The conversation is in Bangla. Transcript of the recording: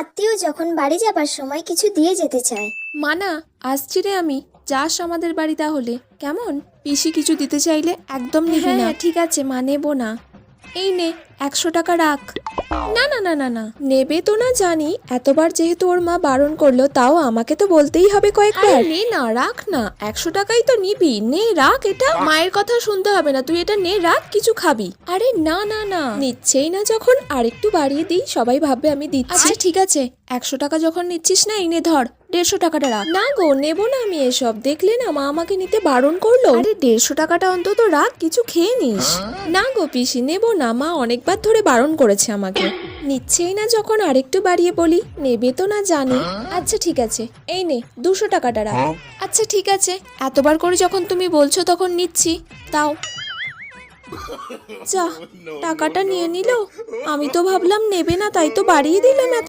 আত্মীয় যখন বাড়ি যাবার সময় কিছু দিয়ে যেতে চায়। মানা, আসছি রে আমি। যাস আমাদের বাড়ি তাহলে, কেমন? পিসি কিছু দিতে চাইলে একদম নিবি না। ঠিক আছে মা, নেবো না। এই নে, 100 টাকা রাখ। না না না না না, নেবে তো না জানি, এতবার যেহেতু ওর মা বারণ করলো, তাও আমাকে তো বলতেই হবে কয়েকবার। নে না, রাখ না, 100 টাকাই তো নিবি, নে রাখ। এটা মায়ের কথা শুনতে হবে না, তুই এটা নে রাখ, কিছু খাবি। আরে না না না, নিচ্ছেই না যখন আরেকটু বাড়িয়ে দিই, সবাই ভাববে আমি দিচ্ছি। আচ্ছা ঠিক আছে, 100 টাকা যখন নিচ্ছিস না, এই নে ধর, 150 টাকাটা রাখ। না গো, নেবো না আমি এসব, দেখলে না মা আমাকে নিতে বারণ করলো। আরে 150 টাকাটা অন্তত রাখ, কিছু খেয়ে নিস। না গো পিসি, নেবো না, মা অনেকবার ধরে বারণ করেছে আমাকে। নিচ্ছেই না যখন আরেকটু বাড়িয়ে বলি, নেবে তো না জানি। আচ্ছা ঠিক আছে, এই নে 200 টাকাটা রাখ। আচ্ছা ঠিক আছে, এতবার করে যখন তুমি বলছো তখন নিচ্ছি, তাও। যা, টাকাটা নিয়ে নিল। আমি তো ভাবলাম নেবে না, তাই তো বাড়িয়ে দিলাম।